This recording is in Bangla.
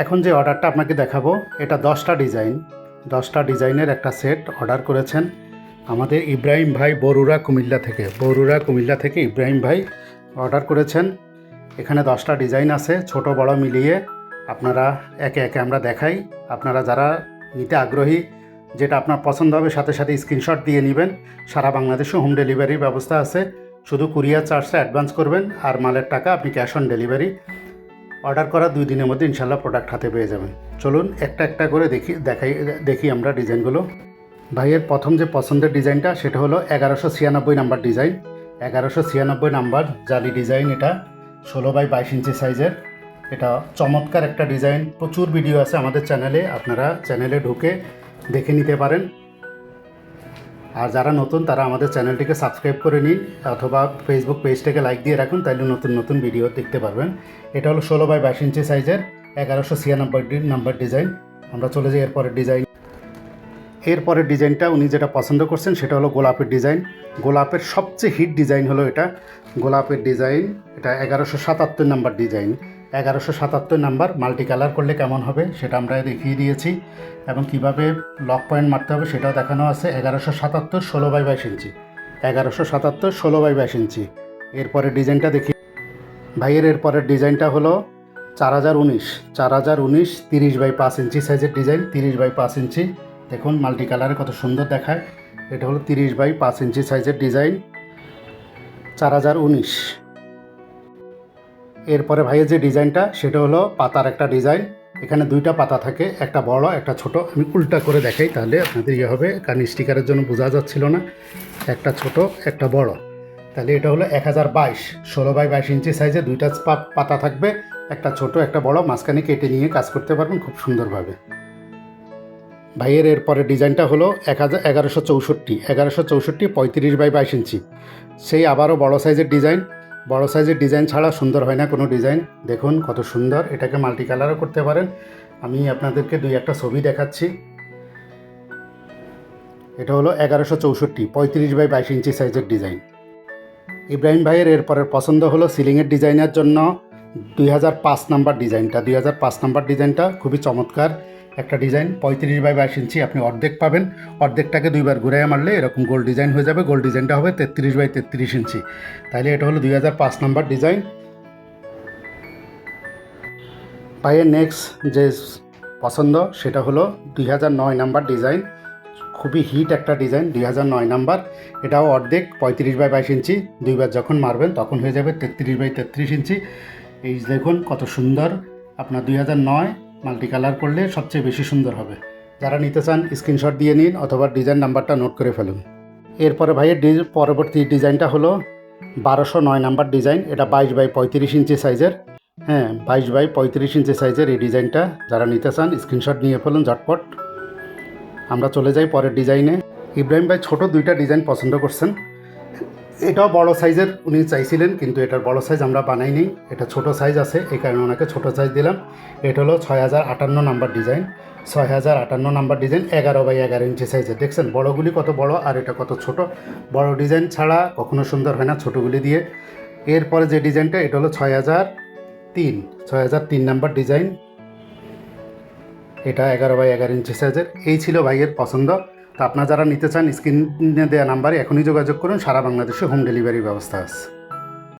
এখন যে অর্ডারটা আপনাকে দেখাবো এটা 10টা ডিজাইনের একটা সেট অর্ডার করেছেন আমাদের ইব্রাহিম ভাই বরুড়া কুমিল্লা থেকে ইব্রাহিম ভাই অর্ডার করেছেন। এখানে 10টা ডিজাইন আছে, ছোট বড় মিলিয়ে। আপনারা একে একে আমরা দেখাই। আপনারা যারা নিতে আগ্রহী, যেটা আপনার পছন্দ হবে সাথে সাথে স্ক্রিনশট দিয়ে নেবেন। সারা বাংলাদেশে হোম ডেলিভারির ব্যবস্থা আছে। শুধু কুরিয়ার চার্জটা অ্যাডভান্স করবেন আর মালের টাকা আপনি ক্যাশ অন ডেলিভারি। অর্ডার করা 2 দিনের মধ্যে ইনশাল্লাহ প্রোডাক্ট হাতে পেয়ে যাবেন। চলুন একটা একটা করে দেখি আমরা ডিজাইনগুলো। ভাইয়ের প্রথম যে পছন্দের ডিজাইনটা সেটা হলো 1196 নাম্বার ডিজাইন। 1196 নাম্বার জালি ডিজাইন। এটা 16x22 ইঞ্চি সাইজের। এটা চমৎকার একটা ডিজাইন। প্রচুর ভিডিও আছে আমাদের চ্যানেলে, আপনারা চ্যানেলে ঢুকে দেখে নিতে পারেন। আর যারা নতুন তারা আমাদের চ্যানেলটিকে সাবস্ক্রাইব করে নিন অথবা ফেসবুক পেজটাকে লাইক দিয়ে রাখুন, তাইলে নতুন ভিডিও দেখতে পারবেন। এটা হলো 16x22 ইঞ্চি সাইজের 1196 নাম্বার ডিজাইন। আমরা চলে যাই এরপরের ডিজাইনটা উনি যেটা পছন্দ করছেন সেটা হলো গোলাপের ডিজাইন। গোলাপের সবচেয়ে হিট ডিজাইন হলো এটা গোলাপের ডিজাইন। এটা 1177 number design. 1177 number multi colour করলে কেমন হবে সেটা আমরা দেখিয়ে দিয়েছি এবং কিভাবে লক পয়েন্ট মারতে হবে সেটাও দেখানো আছে। 1177 16x22 ইঞ্চি। 1177 16x22 ইঞ্চি। এরপরের ডিজাইনটা দেখি ভাইয়ের। এরপরের ডিজাইনটা হলো 4019 30x5 ইঞ্চি সাইজের ডিজাইন। 30x5 ইঞ্চি। দেখুন মাল্টি কালারে কত সুন্দর দেখায়। এটা হলো 30x5 ইঞ্চি সাইজের ডিজাইন 4019। এরপরে ভাইয়ের যে ডিজাইনটা সেটা হলো পাতার একটা ডিজাইন। এখানে 2টা পাতা থাকে, একটা বড় একটা ছোট। আমি উল্টা করে দেখাই তাহলে আপনাদের ইয়ে হবে, কারণ স্টিকারের জন্য বোঝা যাচ্ছিল না। একটা ছোট একটা বড়। তাহলে এটা হলো 1022 16x22 ইঞ্চি সাইজে 2টা পাতা থাকবে, একটা ছোট একটা বড়। মাঝখানে কেটে নিয়ে কাজ করতে পারবেন খুব সুন্দরভাবে। ভাইয়ের এরপরের ডিজাইনটা হলো 1164 35x22 ইঞ্চি। সেই আবারও বড় সাইজের ডিজাইন। বড় সাইজের ডিজাইন ছাড়া সুন্দর হয় না কোনো ডিজাইন। দেখুন কত সুন্দর। এটাকে মাল্টি কালারও করতে পারেন। আমি আপনাদেরকে 2-1টা ছবি দেখাচ্ছি। এটা হলো 1164 35x22 ইঞ্চি সাইজের ডিজাইন। ইব্রাহিম ভাইয়ের এরপরের পছন্দ হলো সিলিংয়ের ডিজাইনের জন্য 2005 নাম্বার ডিজাইনটা। 2005 নাম্বার ডিজাইনটা খুবই চমৎকার একটা ডিজাইন। 35x22 ইঞ্চি। আপনি অর্ধেক পাবেন, অর্ধেকটাকে 2বার ঘুরাইয়া মারলে এরকম গোল ডিজাইন হয়ে যাবে। গোল ডিজাইনটা হবে 33x33 ইঞ্চি। তাহলে এটা হলো 2005 নাম্বার ডিজাইন। ভাইয়ের নেক্সট যে পছন্দ সেটা হলো 2009 নাম্বার ডিজাইন। খুবই হিট একটা ডিজাইন 2009 নাম্বার। এটাও অর্ধেক 35x22 ইঞ্চি। 2বার যখন মারবেন তখন হয়ে যাবে 33x33 ইঞ্চি। এই দেখুন কত সুন্দর। আপনার 2009 মাল্টি কালার করলে সবচেয়ে বেশি সুন্দর হবে। যারা নিতে চান স্ক্রিনশট দিয়ে নিন অথবা ডিজাইন নাম্বারটা নোট করে ফেলুন। এরপরে ভাইয়ের পরবর্তী ডিজাইনটা হলো 1209 নাম্বার ডিজাইন। এটা 22x35 ইঞ্চি সাইজের। 22x35 ইঞ্চি সাইজের এই ডিজাইনটা। যারা নিতে চান স্ক্রিনশট নিয়ে ফেলুন ঝটপট। আমরা চলে যাই পরের ডিজাইনে। ইব্রাহিম ভাই ছোট 2টা ডিজাইন পছন্দ করছেন। এটাও বড় সাইজের উনি চাইছিলেন, কিন্তু এটার বড় সাইজ আমরা বানাইনি। এটা ছোট সাইজ আছে, এই কারণে ওনাকে ছোট সাইজ দিলাম। এটা হলো 6058 number design. 6058 number design 11x11 ইঞ্চি সাইজের। দেখছেন বড়গুলি কত বড় আর এটা কত ছোট। বড় ডিজাইন ছাড়া কখনো সুন্দর হয় না ছোটোগুলি দিয়ে। এরপরে যে ডিজাইনটা এটা হলো 6003 নাম্বার ডিজাইন। এটা 11x11 ইঞ্চি সাইজের। এই ছিল ভাইয়ের পছন্দ। তো আপনারা যারা নিতে চান স্ক্রিনে দেওয়া নাম্বারে এখনই যোগাযোগ করুন। সারা বাংলাদেশে হোম ডেলিভারির ব্যবস্থা আছে।